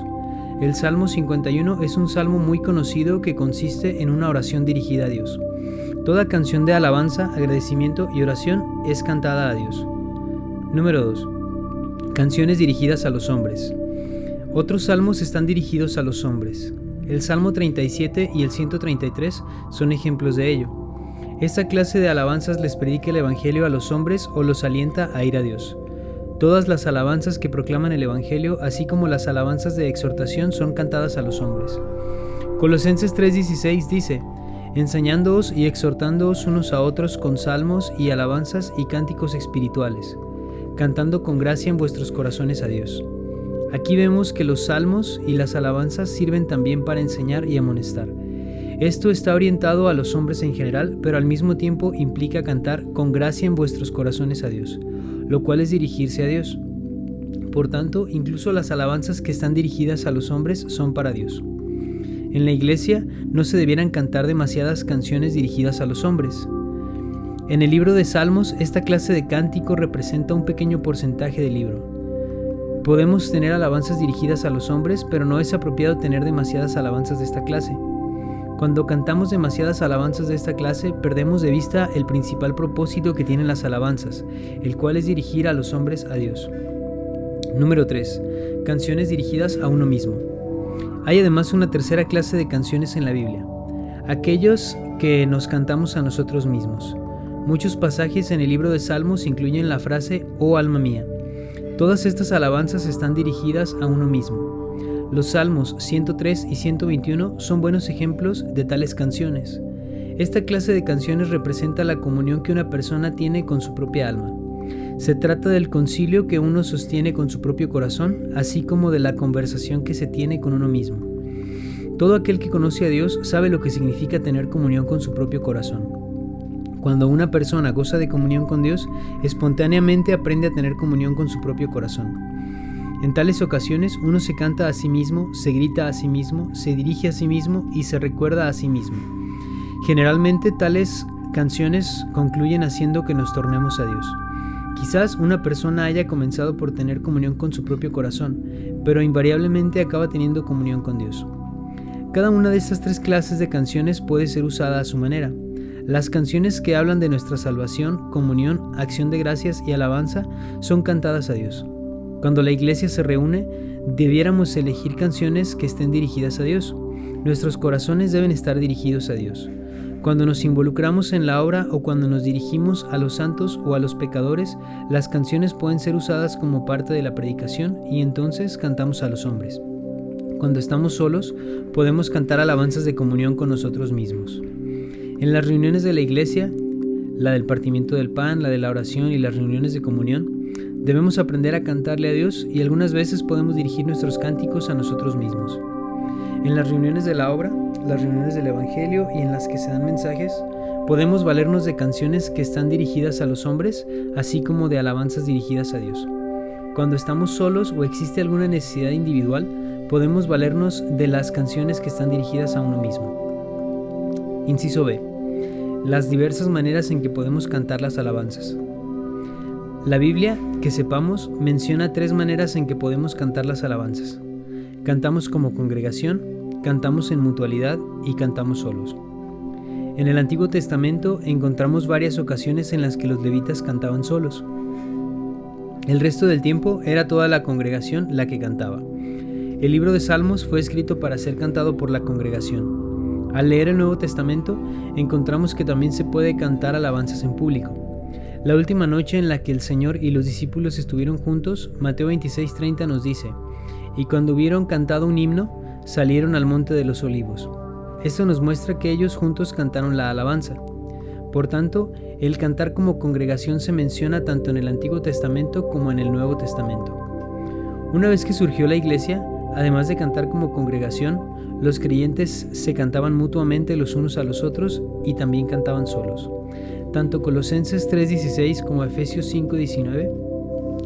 El Salmo 51 es un salmo muy conocido que consiste en una oración dirigida a Dios. Toda canción de alabanza, agradecimiento y oración es cantada a Dios. Número 2. Canciones dirigidas a los hombres. Otros salmos están dirigidos a los hombres. El Salmo 37 y el 133 son ejemplos de ello. Esta clase de alabanzas les predica el Evangelio a los hombres o los alienta a ir a Dios. Todas las alabanzas que proclaman el Evangelio, así como las alabanzas de exhortación, son cantadas a los hombres. Colosenses 3:16 dice: enseñándoos y exhortándoos unos a otros con salmos y alabanzas y cánticos espirituales, cantando con gracia en vuestros corazones a Dios. Aquí vemos que los salmos y las alabanzas sirven también para enseñar y amonestar. Esto está orientado a los hombres en general, pero al mismo tiempo implica cantar con gracia en vuestros corazones a Dios, lo cual es dirigirse a Dios. Por tanto, incluso las alabanzas que están dirigidas a los hombres son para Dios. En la iglesia no se debieran cantar demasiadas canciones dirigidas a los hombres. En el libro de Salmos, esta clase de cántico representa un pequeño porcentaje del libro. Podemos tener alabanzas dirigidas a los hombres, pero no es apropiado tener demasiadas alabanzas de esta clase. Cuando cantamos demasiadas alabanzas de esta clase, perdemos de vista el principal propósito que tienen las alabanzas, el cual es dirigir a los hombres a Dios. Número 3. Canciones dirigidas a uno mismo. Hay además una tercera clase de canciones en la Biblia, aquellos que nos cantamos a nosotros mismos. Muchos pasajes en el libro de Salmos incluyen la frase «Oh alma mía». Todas estas alabanzas están dirigidas a uno mismo. Los Salmos 103 y 121 son buenos ejemplos de tales canciones. Esta clase de canciones representa la comunión que una persona tiene con su propia alma. Se trata del concilio que uno sostiene con su propio corazón, así como de la conversación que se tiene con uno mismo. Todo aquel que conoce a Dios sabe lo que significa tener comunión con su propio corazón. Cuando una persona goza de comunión con Dios, espontáneamente aprende a tener comunión con su propio corazón. En tales ocasiones, uno se canta a sí mismo, se grita a sí mismo, se dirige a sí mismo y se recuerda a sí mismo. Generalmente, tales canciones concluyen haciendo que nos tornemos a Dios. Quizás una persona haya comenzado por tener comunión con su propio corazón, pero invariablemente acaba teniendo comunión con Dios. Cada una de estas tres clases de canciones puede ser usada a su manera. Las canciones que hablan de nuestra salvación, comunión, acción de gracias y alabanza son cantadas a Dios. Cuando la iglesia se reúne, debiéramos elegir canciones que estén dirigidas a Dios. Nuestros corazones deben estar dirigidos a Dios. Cuando nos involucramos en la obra o cuando nos dirigimos a los santos o a los pecadores, las canciones pueden ser usadas como parte de la predicación y entonces cantamos a los hombres. Cuando estamos solos, podemos cantar alabanzas de comunión con nosotros mismos. En las reuniones de la iglesia, la del partimiento del pan, la de la oración y las reuniones de comunión, debemos aprender a cantarle a Dios y algunas veces podemos dirigir nuestros cánticos a nosotros mismos. En las reuniones de la obra, las reuniones del Evangelio y en las que se dan mensajes, podemos valernos de canciones que están dirigidas a los hombres, así como de alabanzas dirigidas a Dios. Cuando estamos solos o existe alguna necesidad individual, podemos valernos de las canciones que están dirigidas a uno mismo. Inciso B. Las diversas maneras en que podemos cantar las alabanzas. La Biblia, que sepamos, menciona 3 maneras en que podemos cantar las alabanzas. Cantamos como congregación, cantamos en mutualidad y cantamos solos. En el Antiguo Testamento encontramos varias ocasiones en las que los levitas cantaban solos. El resto del tiempo era toda la congregación la que cantaba. El libro de Salmos fue escrito para ser cantado por la congregación. Al leer el Nuevo Testamento, encontramos que también se puede cantar alabanzas en público. La última noche en la que el Señor y los discípulos estuvieron juntos, Mateo 26:30 nos dice: «Y cuando hubieron cantado un himno, salieron al monte de los olivos». Esto nos muestra que ellos juntos cantaron la alabanza. Por tanto, el cantar como congregación se menciona tanto en el Antiguo Testamento como en el Nuevo Testamento. Una vez que surgió la iglesia, además de cantar como congregación, los creyentes se cantaban mutuamente los unos a los otros y también cantaban solos. Tanto Colosenses 3:16 como Efesios 5:19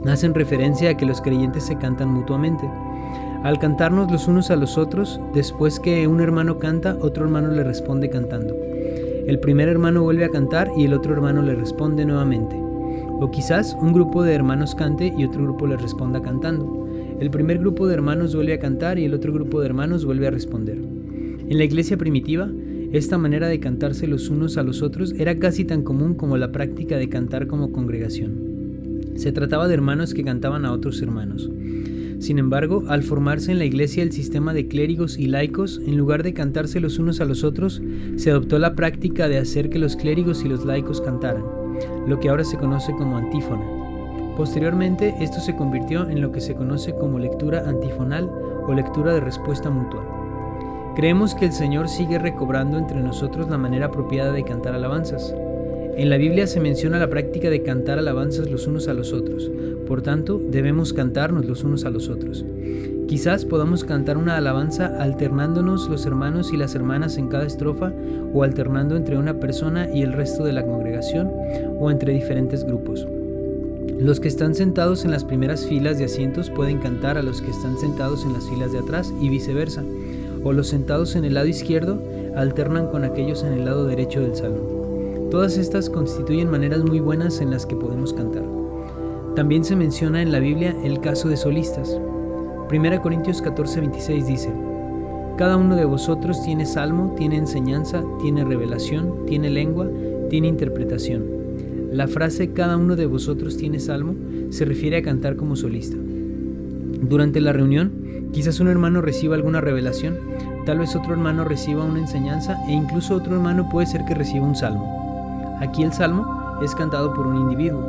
hacen referencia a que los creyentes se cantan mutuamente. Al cantarnos los unos a los otros, después que un hermano canta, otro hermano le responde cantando. El primer hermano vuelve a cantar y el otro hermano le responde nuevamente. O quizás un grupo de hermanos cante y otro grupo le responda cantando. El primer grupo de hermanos vuelve a cantar y el otro grupo de hermanos vuelve a responder. En la iglesia primitiva, esta manera de cantarse los unos a los otros era casi tan común como la práctica de cantar como congregación. Se trataba de hermanos que cantaban a otros hermanos. Sin embargo, al formarse en la iglesia el sistema de clérigos y laicos, en lugar de cantarse los unos a los otros, se adoptó la práctica de hacer que los clérigos y los laicos cantaran, lo que ahora se conoce como antífona. Posteriormente, esto se convirtió en lo que se conoce como lectura antifonal o lectura de respuesta mutua. Creemos que el Señor sigue recobrando entre nosotros la manera apropiada de cantar alabanzas. En la Biblia se menciona la práctica de cantar alabanzas los unos a los otros, por tanto, debemos cantarnos los unos a los otros. Quizás podamos cantar una alabanza alternándonos los hermanos y las hermanas en cada estrofa, o alternando entre una persona y el resto de la congregación, o entre diferentes grupos. Los que están sentados en las primeras filas de asientos pueden cantar a los que están sentados en las filas de atrás y viceversa, o los sentados en el lado izquierdo alternan con aquellos en el lado derecho del salón. Todas estas constituyen maneras muy buenas en las que podemos cantar. También se menciona en la Biblia el caso de solistas. 1 Corintios 14:26 dice: «Cada uno de vosotros tiene salmo, tiene enseñanza, tiene revelación, tiene lengua, tiene interpretación». La frase «cada uno de vosotros tiene salmo» se refiere a cantar como solista. Durante la reunión, quizás un hermano reciba alguna revelación, tal vez otro hermano reciba una enseñanza e incluso otro hermano puede ser que reciba un salmo. Aquí el salmo es cantado por un individuo.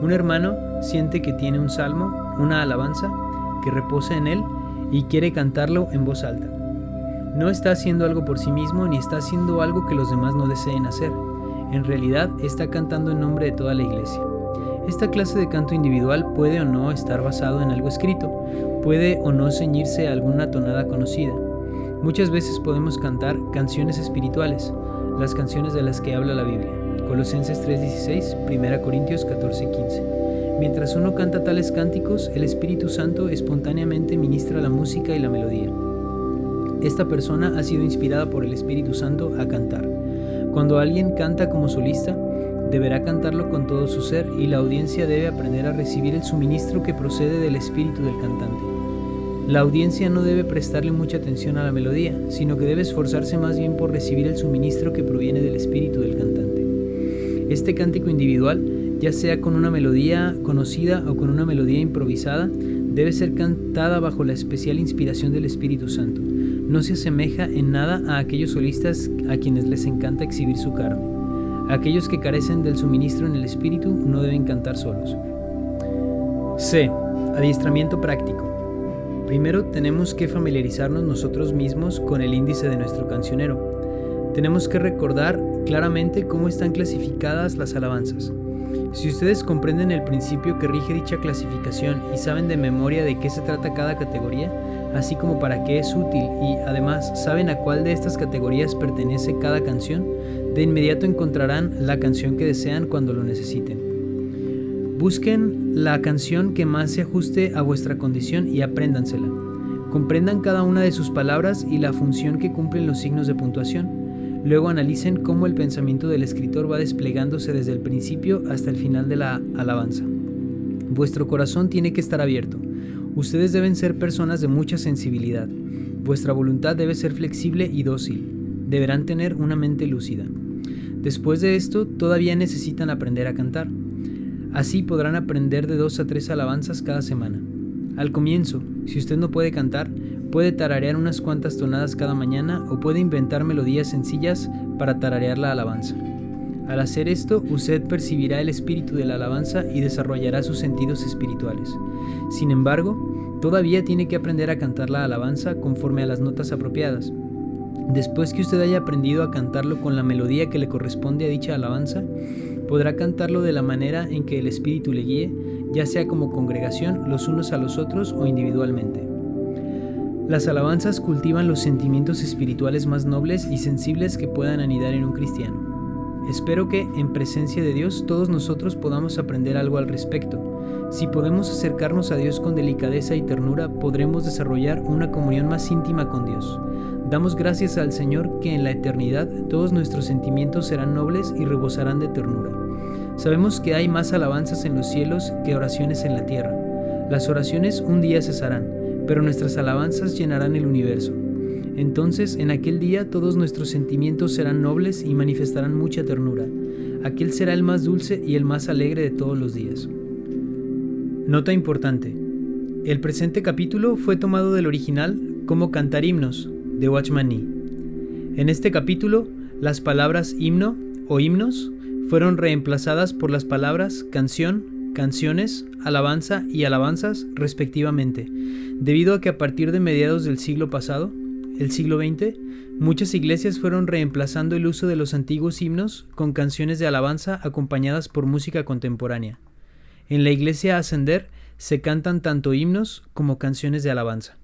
Un hermano siente que tiene un salmo, una alabanza, que reposa en él y quiere cantarlo en voz alta. No está haciendo algo por sí mismo ni está haciendo algo que los demás no deseen hacer. En realidad está cantando en nombre de toda la iglesia. Esta clase de canto individual puede o no estar basado en algo escrito, puede o no ceñirse a alguna tonada conocida. Muchas veces podemos cantar canciones espirituales, las canciones de las que habla la Biblia. Colosenses 3:16, 1 Corintios 14:15. Mientras uno canta tales cánticos, el Espíritu Santo espontáneamente ministra la música y la melodía. Esta persona ha sido inspirada por el Espíritu Santo a cantar. Cuando alguien canta como solista, deberá cantarlo con todo su ser y la audiencia debe aprender a recibir el suministro que procede del espíritu del cantante. La audiencia no debe prestarle mucha atención a la melodía, sino que debe esforzarse más bien por recibir el suministro que proviene del espíritu del cantante. Este cántico individual, ya sea con una melodía conocida o con una melodía improvisada, debe ser cantada bajo la especial inspiración del Espíritu Santo. No se asemeja en nada a aquellos solistas a quienes les encanta exhibir su carne. Aquellos que carecen del suministro en el Espíritu no deben cantar solos. C. Adiestramiento práctico. Primero tenemos que familiarizarnos nosotros mismos con el índice de nuestro cancionero. Tenemos que recordar claramente cómo están clasificadas las alabanzas. Si ustedes comprenden el principio que rige dicha clasificación y saben de memoria de qué se trata cada categoría, así como para qué es útil y además saben a cuál de estas categorías pertenece cada canción, de inmediato encontrarán la canción que desean cuando lo necesiten. Busquen la canción que más se ajuste a vuestra condición y apréndansela. Comprendan cada una de sus palabras y la función que cumplen los signos de puntuación. Luego analicen cómo el pensamiento del escritor va desplegándose desde el principio hasta el final de la alabanza. Vuestro corazón tiene que estar abierto. Ustedes deben ser personas de mucha sensibilidad. Vuestra voluntad debe ser flexible y dócil. Deberán tener una mente lúcida. Después de esto, todavía necesitan aprender a cantar. Así podrán aprender de 2 a 3 alabanzas cada semana. Al comienzo, si usted no puede cantar, puede tararear unas cuantas tonadas cada mañana o puede inventar melodías sencillas para tararear la alabanza. Al hacer esto, usted percibirá el espíritu de la alabanza y desarrollará sus sentidos espirituales. Sin embargo, todavía tiene que aprender a cantar la alabanza conforme a las notas apropiadas. Después que usted haya aprendido a cantarlo con la melodía que le corresponde a dicha alabanza, podrá cantarlo de la manera en que el espíritu le guíe, ya sea como congregación, los unos a los otros o individualmente. Las alabanzas cultivan los sentimientos espirituales más nobles y sensibles que puedan anidar en un cristiano. Espero que, en presencia de Dios, todos nosotros podamos aprender algo al respecto. Si podemos acercarnos a Dios con delicadeza y ternura, podremos desarrollar una comunión más íntima con Dios. Damos gracias al Señor que en la eternidad todos nuestros sentimientos serán nobles y rebosarán de ternura. Sabemos que hay más alabanzas en los cielos que oraciones en la tierra. Las oraciones un día cesarán, pero nuestras alabanzas llenarán el universo. Entonces, en aquel día, todos nuestros sentimientos serán nobles y manifestarán mucha ternura. Aquel será el más dulce y el más alegre de todos los días. Nota importante. El presente capítulo fue tomado del original Cómo cantar himnos, de Watchman Nee. En este capítulo, las palabras himno o himnos fueron reemplazadas por las palabras canción, canciones, alabanza y alabanzas respectivamente, debido a que a partir de mediados del siglo pasado, el siglo XX, muchas iglesias fueron reemplazando el uso de los antiguos himnos con canciones de alabanza acompañadas por música contemporánea. En la iglesia Ascender se cantan tanto himnos como canciones de alabanza.